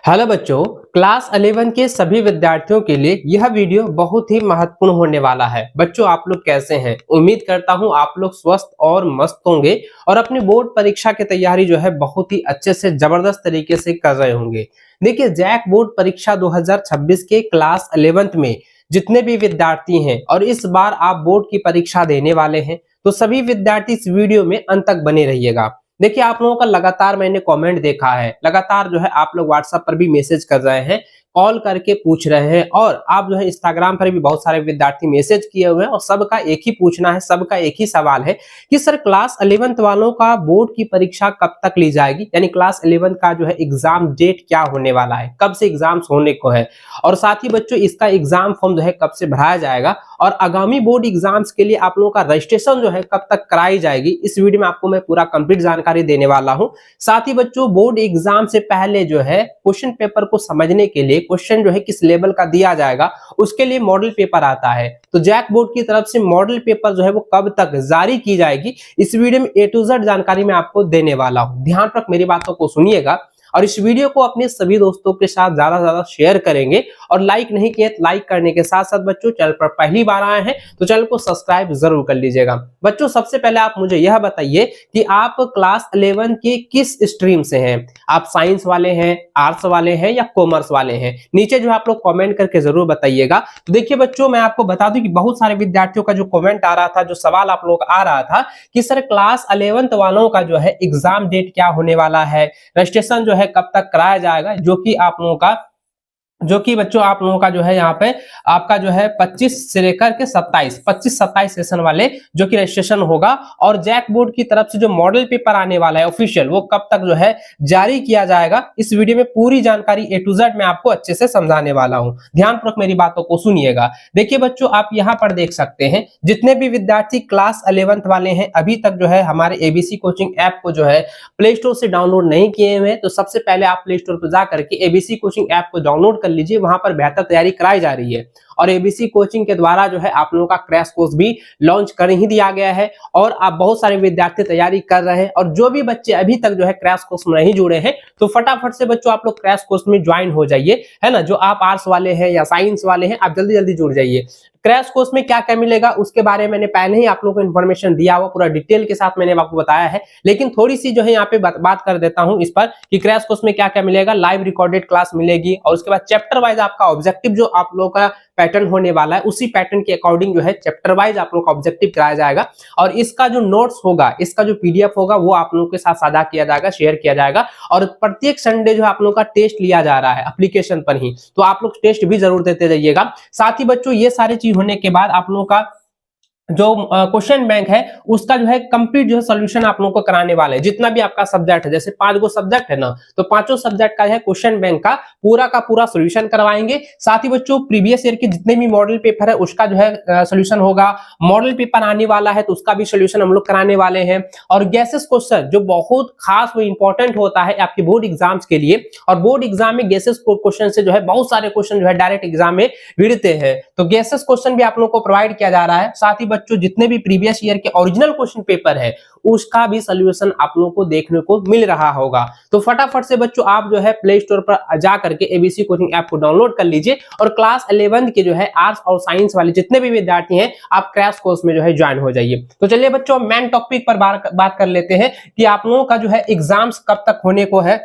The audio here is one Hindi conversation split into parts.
हेलो बच्चों, क्लास 11 के सभी विद्यार्थियों के लिए यह वीडियो बहुत ही महत्वपूर्ण होने वाला है। बच्चों, आप लोग कैसे हैं? उम्मीद करता हूं आप लोग स्वस्थ और मस्त होंगे और अपनी बोर्ड परीक्षा की तैयारी जो है बहुत ही अच्छे से जबरदस्त तरीके से कर रहे होंगे। देखिए, जैक बोर्ड परीक्षा 2026 के क्लास 11th में जितने भी विद्यार्थी हैं और इस बार आप बोर्ड की परीक्षा देने वाले हैं, तो सभी विद्यार्थी इस वीडियो में अंत तक बने रहिएगा। देखिए, आप लोगों का लगातार मैंने कमेंट देखा है, लगातार जो है आप लोग व्हाट्सएप पर भी मैसेज कर रहे हैं, कॉल करके पूछ रहे हैं और आप जो है इंस्टाग्राम पर भी बहुत सारे विद्यार्थी मैसेज किए हुए हैं और सबका एक ही पूछना है, सबका एक ही सवाल है कि सर क्लास 11th वालों का बोर्ड की परीक्षा कब तक ली जाएगी, यानी क्लास 11 का जो है एग्जाम डेट क्या होने वाला है, कब से एग्जाम्स होने को है और साथ ही बच्चों इसका एग्जाम फॉर्म जो है कब से भराया जाएगा और आगामी बोर्ड एग्जाम्स के लिए आप लोगों का रजिस्ट्रेशन जो है कब तक कराई जाएगी, इस वीडियो में आपको मैं पूरा कंप्लीट जानकारी देने वाला हूं। साथ ही बच्चों, बोर्ड एग्जाम से पहले जो है क्वेश्चन पेपर को समझने के लिए क्वेश्चन जो है किस लेवल का दिया जाएगा, उसके लिए मॉडल पेपर आता है। तो जैक बोर्ड की तरफ से मॉडल पेपर जो है वो कब तक जारी की जाएगी, इस वीडियो में A to Z जानकारी मैं आपको देने वाला हूं। ध्यान रख मेरी बातों को सुनिएगा और इस वीडियो को अपने सभी दोस्तों के साथ ज्यादा से ज्यादा शेयर करेंगे और लाइक नहीं किए तो लाइक करने के साथ साथ बच्चों, चैनल पर पहली बार आए हैं तो चैनल को सब्सक्राइब जरूर कर लीजिएगा। बच्चों, सबसे पहले आप मुझे यह बताइए कि आप क्लास 11 के किस स्ट्रीम से हैं? आप साइंस वाले हैं, आर्ट्स वाले हैं या कॉमर्स वाले हैं? नीचे जो आप लोग कमेंट करके जरूर बताइएगा। तो देखिए बच्चों, मैं आपको बता दूं कि बहुत सारे विद्यार्थियों का जो कमेंट आ रहा था, जो सवाल आप लोग आ रहा था कि सर क्लास 11th वालों का जो है एग्जाम डेट क्या होने वाला है, रजिस्ट्रेशन जो है कब तक कराया जाएगा, जो कि बच्चों आप लोगों का जो है यहाँ पे आपका जो है 25 से लेकर के 27 सेशन वाले जो कि रजिस्ट्रेशन होगा और जैक बोर्ड की तरफ से जो मॉडल पेपर आने वाला है ऑफिशियल, वो कब तक जो है जारी किया जाएगा, इस वीडियो में पूरी जानकारी A to Z मैं आपको अच्छे से समझाने वाला हूं। ध्यानपूर्वक मेरी बातों को सुनिएगा। देखिए बच्चों, आप यहाँ पर देख सकते हैं जितने भी विद्यार्थी क्लास 11th वाले हैं अभी तक जो है हमारे ABC कोचिंग ऐप को जो है प्ले स्टोर से डाउनलोड नहीं किए हुए, तो सबसे पहले आप प्ले स्टोर पर जाकर के ABC कोचिंग ऐप को डाउनलोड कर लीजिए। वहां पर बेहतर तैयारी कराई जा रही है और ABC कोचिंग के द्वारा जो है आप लोगों का क्रैश कोर्स भी लॉन्च कर ही दिया गया है और आप बहुत सारे विद्यार्थी तैयारी कर रहे हैं और जो भी बच्चे अभी तक जो है क्रैश कोर्स में नहीं जुड़े हैं तो फटाफट से बच्चों आप लोग क्रैश कोर्स में ज्वाइन हो जाइए, है ना। जो आप आर्ट्स वाले हैं या साइंस वाले हैं, आप जल्दी जल्दी जुड़ जाइए। क्रैश कोर्स में क्या क्या मिलेगा उसके बारे में मैंने पहले ही आप लोगों को इन्फॉर्मेशन दिया हुआ, पूरा डिटेल के साथ मैंने आपको बताया है, लेकिन थोड़ी सी जो है यहाँ पे बात कर देता हूं इस पर कि क्रैश कोर्स में क्या क्या मिलेगा। लाइव रिकॉर्डेड क्लास मिलेगी और उसके बाद चैप्टर वाइज आपका ऑब्जेक्टिव जो आप लोगों का पैटर्न होने वाला है उसी पैटर्न के अकॉर्डिंग जो है चैप्टर वाइज आप लोग का ऑब्जेक्टिव कराया जाएगा और इसका जो नोट्स होगा, इसका जो PDF होगा वो आप लोगों के साथ साझा किया जाएगा, शेयर किया जाएगा और प्रत्येक संडे जो आप लोगों का टेस्ट लिया जा रहा है एप्लीकेशन पर ही, तो आप लोग टेस्ट भी जरूर देते जाइएगा। साथ ही बच्चों, ये सारी चीज होने के बाद आप लोगों का जो क्वेश्चन बैंक है उसका जो है कंप्लीट जो है सॉल्यूशन आप लोगों को कराने वाले हैं। जितना भी आपका सब्जेक्ट है, जैसे 5 गो सब्जेक्ट है ना, तो पांचों सब्जेक्ट का है क्वेश्चन बैंक का पूरा सॉल्यूशन करवाएंगे। साथ ही बच्चों, प्रीवियस ईयर के जितने भी मॉडल पेपर है उसका जो है सॉल्यूशन होगा। मॉडल पेपर आने वाला है तो उसका भी सॉल्यूशन हम लोग कराने वाले हैं और गैसेस क्वेश्चन जो बहुत खास वो इंपॉर्टेंट होता है आपके बोर्ड एग्जाम्स के लिए और बोर्ड एग्जाम में गैसेस क्वेश्चन से जो है बहुत सारे क्वेश्चन जो है डायरेक्ट एग्जाम में भिड़ते हैं, तो गैसेस क्वेश्चन भी आप लोगों को प्रोवाइड किया जा रहा है। साथ ही बच्चों, जितने भी प्रीवियस ईयर के ओरिजिनल क्वेश्चन पेपर है उसका भी सॉल्यूशन आप लोगों को देखने को मिल रहा होगा। तो फटाफट से बच्चों आप जो है प्ले स्टोर पर जा करके ABC कोचिंग ऐप को डाउनलोड कर लीजिए और क्लास 11 के जो है आर्ट्स और साइंस वाले जितने भी विद्यार्थी हैं आप क्रैश कोर्स में जो है ज्वाइन हो जाइए। तो चलिए बच्चों, मेन टॉपिक पर बात कर लेते हैं कि आप लोगों का जो है एग्जाम्स कब तक होने को है,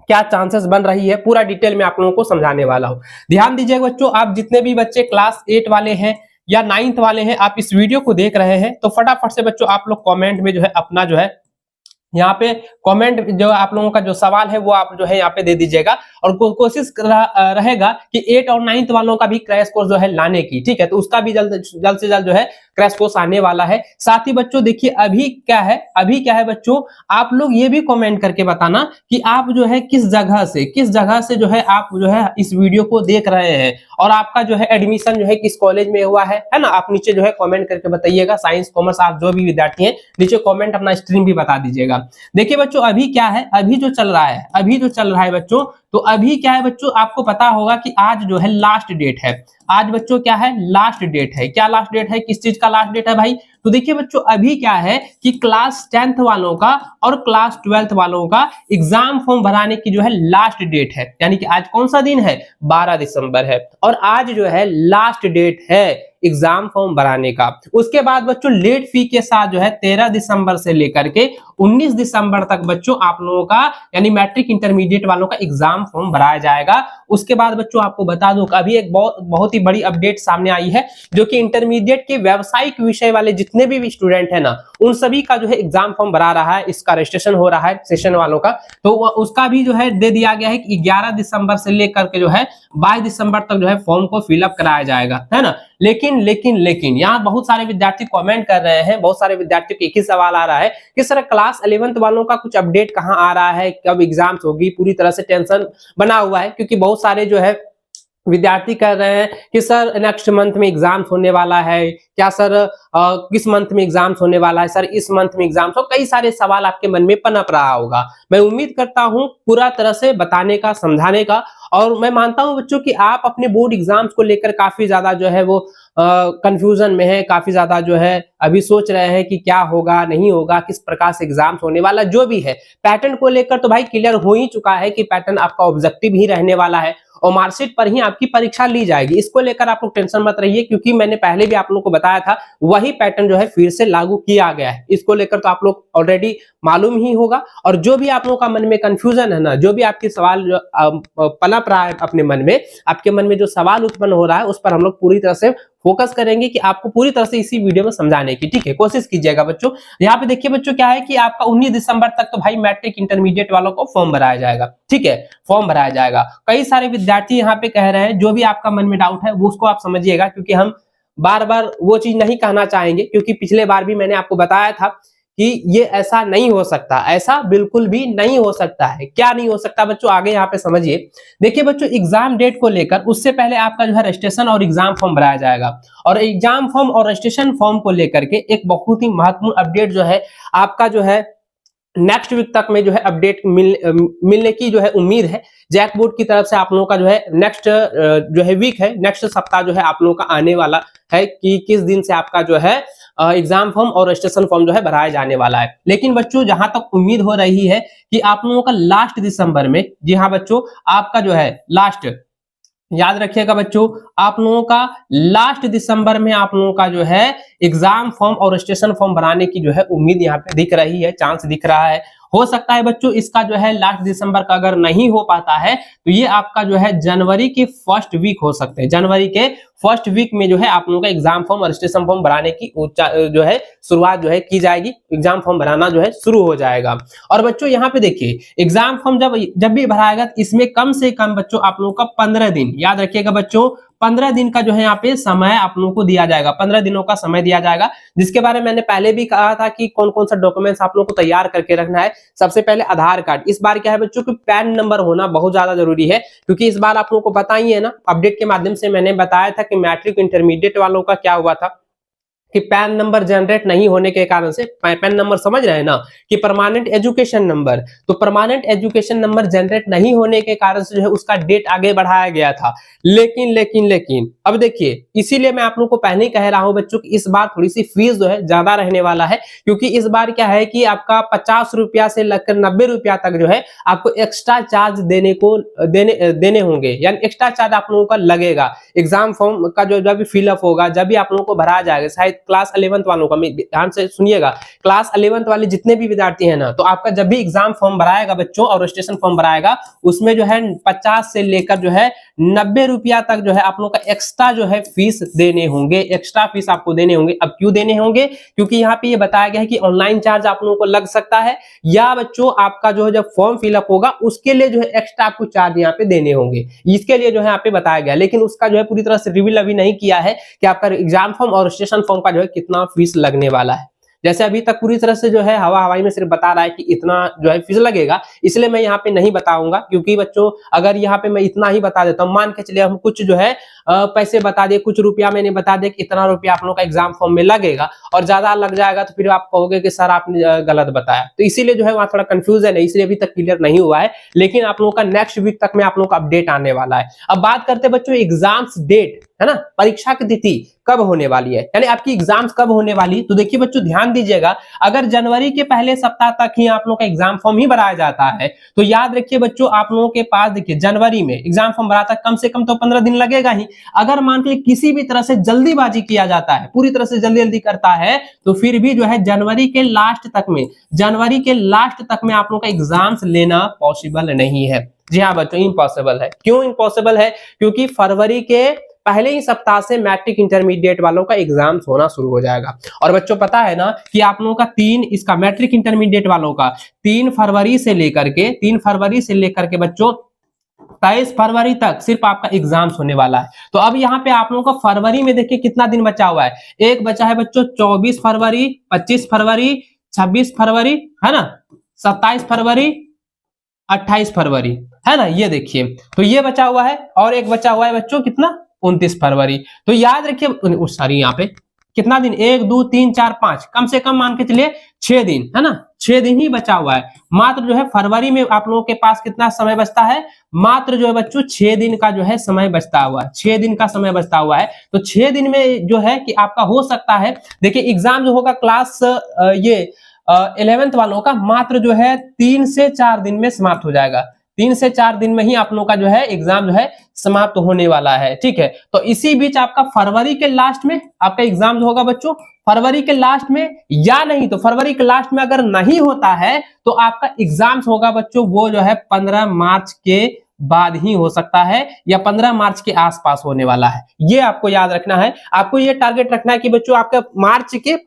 क्या चांसेस बन रही है, पूरा डिटेल में आप लोगों को समझाने वाला हूं। ध्यान दीजिएगा बच्चों, आप जितने भी बच्चे क्लास 8 वाले हैं या 9th वाले हैं, आप इस वीडियो को देख रहे हैं तो फटाफट से बच्चों आप लोग कमेंट में जो है अपना जो है यहाँ पे कमेंट जो आप लोगों का जो सवाल है वो आप जो है यहाँ पे दे दीजिएगा और कोशिश रहेगा कि 8 और 9th वालों का भी क्रैश कोर्स जो है लाने की, ठीक है। तो उसका भी जल्द से जल्द जो है क्रैश कोर्स आने वाला है। साथ ही बच्चों देखिए अभी क्या है बच्चों, आप लोग ये भी कमेंट करके बताना कि आप जो है किस जगह से जो है आप जो है इस वीडियो को देख रहे हैं और आपका जो है एडमिशन जो है किस कॉलेज में हुआ है ना। आप नीचे जो है कमेंट करके बताइएगा। साइंस कॉमर्स आप जो भी विद्यार्थी हैं नीचे कमेंट अपना स्ट्रीम भी बता दीजिएगा। देखिए बच्चों, अभी क्या है, अभी जो चल रहा है बच्चों, तो अभी क्या है बच्चों, आपको पता होगा कि आज जो है लास्ट डेट है। आज बच्चों क्या है, लास्ट डेट है। क्या लास्ट डेट है, किस चीज का लास्ट डेट है भाई? तो देखिए बच्चों, अभी क्या है कि क्लास 10th वालों का और क्लास 12th वालों का एग्जाम फॉर्म भराने की जो है लास्ट डेट है। यानी कि आज कौन सा दिन है, 12 दिसंबर है, और आज जो है लास्ट डेट है एग्जाम फॉर्म भराने का। उसके बाद बच्चों लेट फी के साथ जो है 13 दिसंबर से लेकर के 19 दिसंबर तक बच्चों आप लोगों का यानी मैट्रिक इंटरमीडिएट वालों का एग्जाम फॉर्म भराया जाएगा। उसके बाद बच्चों आपको बता दूं कि अभी एक बहुत ही बड़ी अपडेट सामने आई है, जो कि इंटरमीडिएट के व्यावसायिक विषय वाले जितने भी स्टूडेंट है ना, उन सभी का जो है एग्जाम फॉर्म भरा रहा है, इसका रजिस्ट्रेशन हो रहा है सेशन वालों का। तो उसका भी जो है दे दिया गया है कि 11 दिसंबर से लेकर के जो है 22 दिसंबर तक जो है फॉर्म को फिलअप कराया जाएगा, है ना। लेकिन यहाँ बहुत सारे विद्यार्थी कमेंट कर रहे हैं, बहुत सारे विद्यार्थियों को एक ही सवाल आ रहा है कि सर क्लास 11th वालों का कुछ अपडेट कहाँ आ रहा है, कब एग्जाम्स होगी, पूरी तरह से टेंशन बना हुआ है। क्योंकि बहुत सारे जो है विद्यार्थी कर रहे हैं कि सर नेक्स्ट मंथ में एग्जाम्स होने वाला है, क्या सर किस मंथ में एग्जाम्स होने वाला है, सर इस मंथ में एग्जाम्स हो, कई सारे सवाल आपके मन में पनप रहा होगा। मैं उम्मीद करता हूं पूरा तरह से बताने का, समझाने का, और मैं मानता हूं बच्चों कि आप अपने बोर्ड एग्जाम्स को लेकर काफी ज्यादा जो है वो कंफ्यूजन में है, काफी ज्यादा जो है अभी सोच रहे हैं कि क्या होगा नहीं होगा, किस प्रकार से एग्जाम्स होने वाला। जो भी है पैटर्न को लेकर तो भाई क्लियर हो ही चुका है कि पैटर्न आपका ऑब्जेक्टिव ही रहने वाला है और मार्कशीट पर ही आपकी परीक्षा ली जाएगी। इसको लेकर आप लोग टेंशन मत रहिए, क्योंकि मैंने पहले भी आप लोगों को बताया था वही पैटर्न जो है फिर से लागू किया गया है। इसको लेकर तो आप लोग ऑलरेडी मालूम ही होगा। और जो भी आप लोगों का मन में कंफ्यूजन है ना, जो भी आपके सवाल पनप रहा है अपने मन में, आपके मन में जो सवाल उत्पन्न हो रहा है, उस पर हम लोग पूरी तरह से फोकस करेंगे कि आपको पूरी तरह से इसी वीडियो में समझाने की, ठीक है, कोशिश कीजिएगा बच्चों। यहाँ पे देखिए बच्चों क्या है कि आपका 19 दिसंबर तक तो भाई मैट्रिक इंटरमीडिएट वालों को फॉर्म भराया जाएगा, ठीक है, फॉर्म भराया जाएगा। कई सारे विद्यार्थी यहाँ पे कह रहे हैं, जो भी आपका मन में डाउट है वो उसको आप समझिएगा, क्योंकि हम बार बार वो चीज नहीं कहना चाहेंगे, क्योंकि पिछले बार भी मैंने आपको बताया था कि ये ऐसा नहीं हो सकता, ऐसा बिल्कुल भी नहीं हो सकता है। क्या नहीं हो सकता बच्चों, आगे यहाँ पे समझिए। देखिए बच्चों, एग्जाम डेट को लेकर उससे पहले आपका जो है रजिस्ट्रेशन और एग्जाम फॉर्म भराया जाएगा, और एग्जाम फॉर्म और रजिस्ट्रेशन फॉर्म को लेकर के एक बहुत ही महत्वपूर्ण अपडेट जो है आपका जो है नेक्स्ट वीक तक में जो है अपडेट मिलने की जो है उम्मीद है। जैक बोर्ड की तरफ से आप लोगों का जो है नेक्स्ट जो है वीक है, नेक्स्ट सप्ताह जो है आप लोगों का आने वाला है कि किस दिन से आपका जो है एग्जाम फॉर्म और रजिस्ट्रेशन फॉर्म जो है भराया जाने वाला है। लेकिन बच्चों जहां तक उम्मीद हो रही है कि आप लोगों का लास्ट दिसंबर में, जी हाँ बच्चों, आपका जो है लास्ट, याद रखिएगा बच्चों, आप लोगों का लास्ट दिसंबर में आप लोगों का जो है एग्जाम फॉर्म और रजिस्ट्रेशन फॉर्म भराने की जो है उम्मीद यहाँ पे दिख रही है, चांस दिख रहा है। हो सकता है बच्चों इसका जो है लास्ट दिसंबर का अगर नहीं हो पाता है तो ये आपका जो है जनवरी के फर्स्ट वीक हो सकते हैं। जनवरी के फर्स्ट वीक में जो है आप लोगों का एग्जाम फॉर्म और रजिस्ट्रेशन फॉर्म भराने की जो है शुरुआत जो है की जाएगी, एग्जाम फॉर्म भराना जो है शुरू हो जाएगा। और बच्चों यहाँ पे देखिए, एग्जाम फॉर्म जब भी भराएगा इसमें कम से कम बच्चों आप लोगों का 15 दिन, याद रखिएगा बच्चों, 15 दिन का जो है यहाँ पे समय आप लोगों को दिया जाएगा, 15 दिनों का समय दिया जाएगा, जिसके बारे में मैंने पहले भी कहा था कि कौन कौन सा डॉक्यूमेंट्स आप लोगों को तैयार करके रखना है। सबसे पहले आधार कार्ड। इस बार क्या है बच्चों कि पैन नंबर होना बहुत ज्यादा जरूरी है, क्योंकि इस बार आप लोगों को पता ही है ना, अपडेट के माध्यम से मैंने बताया था कि मैट्रिक इंटरमीडिएट वालों का क्या हुआ था कि पैन नंबर जनरेट नहीं होने के कारण से, पैन नंबर समझ रहे हैं ना कि परमानेंट एजुकेशन नंबर, तो परमानेंट एजुकेशन नंबर जनरेट नहीं होने के कारण से जो है उसका डेट आगे बढ़ाया गया था। लेकिन अब देखिए, इसीलिए मैं आप लोगों को पहले ही कह रहा हूं बच्चों कि इस बार थोड़ी सी फीस जो है ज्यादा रहने वाला है, क्योंकि इस बार क्या है कि आपका 50 रुपया से लेकर 90 रुपया तक जो है आपको एक्स्ट्रा चार्ज देने होंगे, यानी एक्स्ट्रा चार्ज आप लोगों का लगेगा। एग्जाम फॉर्म का जो भी फिलअप होगा, जब भी आप लोगों को भराया जाएगा, शायद क्लास 11th वालों का, ध्यान से सुनिएगा, क्लास 11th वाले जितने भी विद्यार्थी हैं ना, तो आपका जब भी एग्जाम फॉर्म भराएगा बच्चों और रजिस्ट्रेशन फॉर्म भराएगा, उसमें जो है 50 से लेकर जो है 90 रुपया तक जो है आप लोगों का एक्स्ट्रा जो है फीस देने होंगे, एक्स्ट्रा फीस आपको देने होंगे। अब क्यों देने होंगे, क्योंकि यहाँ पे ये बताया गया है कि ऑनलाइन चार्ज आप लोगों को लग सकता है, या बच्चों आपका जो है जब फॉर्म फिलअप होगा उसके लिए जो है एक्स्ट्रा आपको चार्ज यहाँ पे देने होंगे, इसके लिए जो है यहाँ पे बताया गया। लेकिन उसका जो है पूरी तरह से रिवील अभी नहीं किया है कि आपका एग्जाम फॉर्म और रजिस्ट्रेशन फॉर्म का जो है कितना फीस लगने वाला है। जैसे अभी तक पूरी तरह से जो है हवा हवाई में सिर्फ बता रहा है कि इतना जो है फीस लगेगा, इसलिए मैं यहाँ पे नहीं बताऊंगा, क्योंकि बच्चों अगर यहाँ पे मैं इतना ही बता देता हूँ, मान के चलिए हम कुछ जो है पैसे बता दे, कुछ रुपया मैंने बता दे कि इतना रुपया आप लोगों का एग्जाम फॉर्म में लगेगा और ज्यादा लग जाएगा तो फिर आप कहोगे कि सर आपने गलत बताया, तो इसीलिए जो है वहां थोड़ा कंफ्यूजन है, इसलिए अभी तक क्लियर नहीं हुआ है, लेकिन आप लोगों का नेक्स्ट वीक तक में आप लोगों का अपडेट आने वाला है। अब बात करते हैं बच्चों एग्जाम्स डेट, है ना, परीक्षा की तिथि कब होने वाली है, यानी आपकी एग्जाम्स कब होने वाली। तो देखिए बच्चों ध्यान दीजिएगा, अगर जनवरी के पहले सप्ताह तक ही आप लोगों का एग्जाम फॉर्म ही भराया जाता है तो याद रखिए बच्चों आप लोगों के पास देखिए जनवरी में एग्जाम फॉर्म भराता है कम से कम तो 15 दिन लगेगा ही। अगर मान के किसी भी तरह से जल्दीबाजी किया जाता है, पूरी तरह से जल्दी जल्दी करता है, तो फिर भी जो है जनवरी के लास्ट तक में आप लोगों का एग्जाम्स लेना पॉसिबल नहीं है। जी हाँ बच्चों, इम्पॉसिबल है। क्यों इम्पॉसिबल है? क्योंकि फरवरी के पहले ही सप्ताह से मैट्रिक इंटरमीडिएट वालों का एग्जाम्स होना शुरू हो जाएगा। और बच्चों पता है ना कि आप लोगों का इसका मैट्रिक इंटरमीडिएट वालों का 3 फरवरी से लेकर के बच्चों 23 फरवरी तक सिर्फ आपका एग्जाम्स होने वाला है। तो अब यहाँ पे आप लोगों का फरवरी में देखिए कितना दिन बचा हुआ है, एक बचा है बच्चों 24 फरवरी, 25 फरवरी, 26 फरवरी, है ना, 27 फरवरी, 28 फरवरी, है ना, ये देखिए, तो ये बचा हुआ है। और एक बचा हुआ है बच्चों कितना, 29 फरवरी। तो याद रखिए सॉरी यहाँ पे कितना दिन, 1 2 3 4 5, कम से कम मान के चलिए 6 दिन, है ना, 6 दिन ही बचा हुआ है मात्र। जो है फरवरी में आप लोगों के पास कितना समय बचता है, मात्र जो है बच्चों 6 दिन का जो है समय बचता हुआ है, 6 दिन का समय बचता हुआ है। तो 6 दिन में जो है कि आपका हो सकता है, देखिए एग्जाम जो होगा क्लास ये 11th वालों का मात्र जो है 3 से 4 दिन में समाप्त हो जाएगा। 3 से 4 दिन में ही आप लोगों का जो है एग्जाम जो है समाप्त होने वाला है, ठीक है। तो इसी बीच आपका फरवरी के लास्ट में आपका एग्जाम जो होगा बच्चों, फरवरी के लास्ट में, या नहीं तो फरवरी के लास्ट में अगर नहीं होता है तो आपका एग्जाम्स होगा बच्चों वो जो है 15 मार्च के बाद ही हो सकता है, या 15 मार्च के आसपास होने वाला है। ये आपको याद रखना है, आपको ये टारगेट रखना है कि बच्चों आपका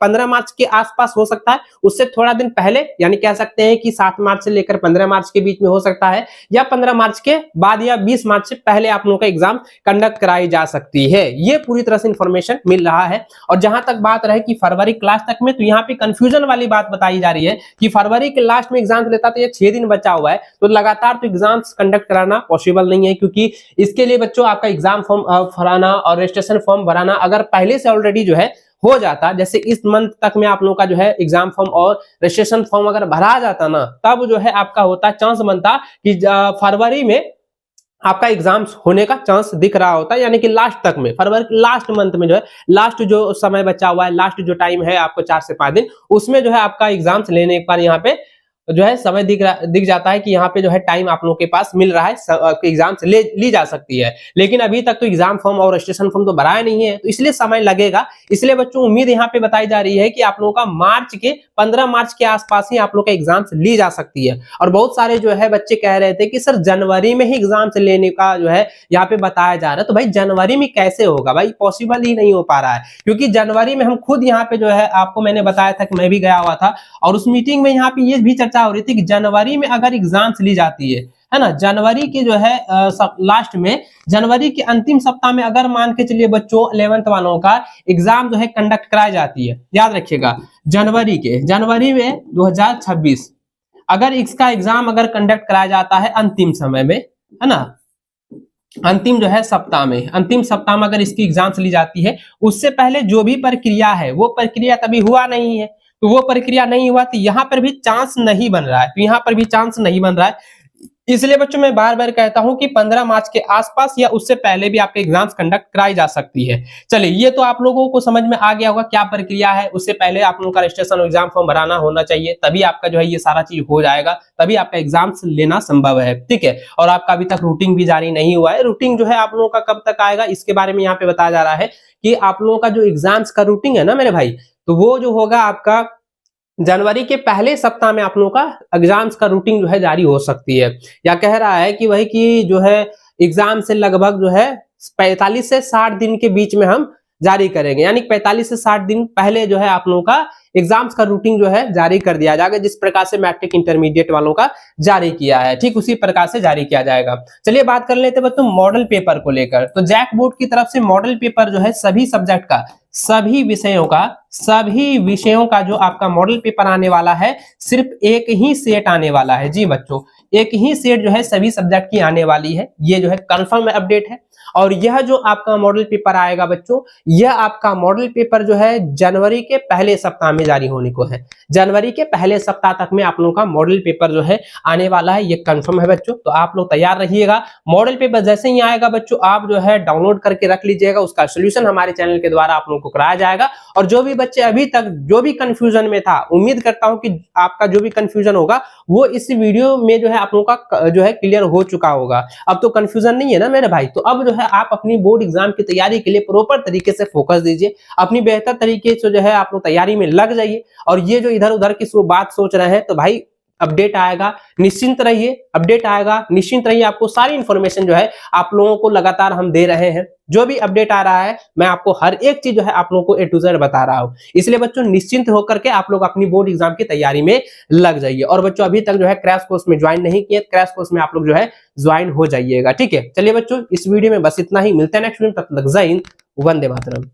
15 मार्च के आसपास हो सकता है, उससे थोड़ा दिन पहले, यानी कह सकते हैं कि 7 मार्च से लेकर 15 मार्च के बीच में हो सकता है, या 15 मार्च के बाद या 20 मार्च से पहले आप लोगों का एग्जाम कंडक्ट कराई जा सकती है। ये पूरी तरह से इंफॉर्मेशन मिल रहा है। और जहां तक बात रहे कि फरवरी के लास्ट तक में, तो यहाँ पे कंफ्यूजन वाली बात बताई जा रही है कि फरवरी के लास्ट में एग्जाम लेता तो ये 6 दिन बचा हुआ है, तो लगातार तो एग्जाम कंडक्ट कराना पॉसिबल नहीं है, क्योंकि इसके लिए बच्चों आपका एग्जाम फॉर्म भराना और रजिस्ट्रेशन फॉर्म भराना अगर पहले से ऑलरेडी जो है हो जाता, जैसे इस मंथ तक में आप लोगों का जो है एग्जाम फॉर्म और रजिस्ट्रेशन फॉर्म अगर भरा जाता ना, तब जो है आपका होता चांस बनता कि फरवरी में आपका एग्जाम्स होने का चांस दिख रहा होता है, यानी कि लास्ट तक में, फरवरी लास्ट मंथ में जो है, लास्ट जो समय बचा हुआ है, लास्ट जो टाइम है आपको 4 से 5 दिन, उसमें जो है आपका एग्जाम्स लेने पर यहाँ पे जो है समय दिख जाता है कि यहाँ पे जो है टाइम आप लोगों के पास मिल रहा है, एग्जाम से ली जा सकती है। लेकिन अभी तक तो एग्जाम फॉर्म और रजिस्ट्रेशन फॉर्म तो भराया नहीं है, तो इसलिए समय लगेगा। इसलिए बच्चों उम्मीद यहाँ पे बताई जा रही है कि आप लोगों का 15 मार्च के आसपास ही आप लोग का एग्जाम ली जा सकती है। और बहुत सारे जो है बच्चे कह रहे थे कि सर जनवरी में ही एग्जाम लेने का जो है यहाँ पे बताया जा रहा है, तो भाई जनवरी में कैसे होगा, भाई पॉसिबल ही नहीं हो पा रहा है, क्योंकि जनवरी में हम खुद यहाँ पे जो है आपको मैंने बताया था कि मैं भी गया हुआ था, और उस मीटिंग में यहाँ पे ये भी चर्चा हो रही थी कि जनवरी में अगर एग्जाम्स ली जाती है ना, जनवरी के जो है लास्ट में, जनवरी के अंतिम सप्ताह में अगर मान के चलिए बच्चों 11th वालों का एग्जाम जो है कंडक्ट कराई जाती है, याद रखिएगा जनवरी में 2026 अगर इसका एग्जाम अगर कंडक्ट कराया जाता है अंतिम समय में, है ना, अंतिम जो है सप्ताह में, अंतिम सप्ताह में अगर इसकी एग्जाम्स ली जाती है, उससे पहले जो भी प्रक्रिया है वो प्रक्रिया तभी हुआ नहीं है, तो वो प्रक्रिया नहीं हुआ तो यहाँ पर भी चांस नहीं बन रहा है, तो यहाँ पर भी चांस नहीं बन रहा है। इसलिए बच्चों मैं बार बार कहता हूं कि 15 मार्च के आसपास या उससे पहले भी आपके एग्जाम्स कंडक्ट कराई जा सकती है। चलिए ये तो आप लोगों को समझ में आ गया होगा क्या प्रक्रिया है, उससे पहले आप लोगों का रजिस्ट्रेशन और एग्जाम फॉर्म भराना होना चाहिए, तभी आपका जो है ये सारा चीज हो जाएगा, तभी आपका एग्जाम्स लेना संभव है, ठीक है। और आपका अभी तक रूटीन भी जारी नहीं हुआ है, रूटीन जो है आप लोगों का कब तक आएगा इसके बारे में यहाँ पे बताया जा रहा है कि आप लोगों का जो एग्जाम्स का रूटीन है ना मेरे भाई, तो वो जो होगा आपका जनवरी के पहले सप्ताह में आप लोगों का एग्जाम्स का रूटीन जो है जारी हो सकती है। या कह रहा है कि वही कि जो है एग्जाम से लगभग जो है 45 से 60 दिन के बीच में हम जारी करेंगे, यानी 45 से 60 दिन पहले जो है आप लोगों का एग्जाम्स का रूटीन जो है जारी कर दिया जाएगा, जिस प्रकार से मैट्रिक इंटरमीडिएट वालों का जारी किया है, ठीक उसी प्रकार से जारी किया जाएगा। चलिए बात कर लेते हैं बच्चों मॉडल पेपर को लेकर। तो जैक बोर्ड की तरफ से मॉडल पेपर जो है सभी सब्जेक्ट का, सभी विषयों का जो आपका मॉडल पेपर आने वाला है, सिर्फ एक ही सेट आने वाला है। जी बच्चों, एक ही सेट जो है सभी सब्जेक्ट की आने वाली है, ये जो है कंफर्म अपडेट है। और यह जो आपका मॉडल पेपर आएगा बच्चों, यह आपका मॉडल पेपर जो है जनवरी के पहले सप्ताह में जारी होने को है। जनवरी के पहले सप्ताह तक में आप लोगों का मॉडल पेपर जो है आने वाला है, ये कंफर्म है बच्चों। तो आप लोग तैयार रहिएगा। मॉडल पेपर जैसे ही आएगा बच्चों, आप जो है डाउनलोड करके रख लीजिएगा, उसका सोल्यूशन हमारे चैनल के द्वारा आप लोगों को कराया जाएगा। और जो भी बच्चे अभी तक जो भी कंफ्यूजन में था, उम्मीद करता हूं कि आपका जो भी कंफ्यूजन होगा वो इस वीडियो में जो है आप लोगों का जो है क्लियर हो चुका होगा। अब तो कंफ्यूजन नहीं है ना मेरे भाई। तो अब जो है आप अपनी बोर्ड एग्जाम की तैयारी के लिए प्रॉपर तरीके से फोकस दीजिए, अपनी बेहतर तरीके से जो है आप लोग तैयारी में लग जाइए। और ये जो इधर उधर की बात सोच रहे हैं, तो भाई अपडेट आएगा, निश्चिंत रहिए, अपडेट आएगा, निश्चिंत रहिए। आपको सारी इंफॉर्मेशन जो है आप लोगों को लगातार हम दे रहे हैं। जो भी अपडेट आ रहा है, मैं आपको हर एक चीज जो है आप लोगों को A to Z बता रहा हूं। इसलिए बच्चों निश्चिंत होकर के आप लोग अपनी बोर्ड एग्जाम की तैयारी में लग जाइए। और बच्चों अभी तक जो है क्रैश कोर्स में ज्वाइन नहीं किए, क्रैश कोर्स में आप लोग जो है ज्वाइन हो जाइएगा, ठीक है। चलिए बच्चों, इस वीडियो में बस इतना ही, मिलते हैं नेक्स्ट वीडियो में, तब तक जय हिंद, वंदे मातरम।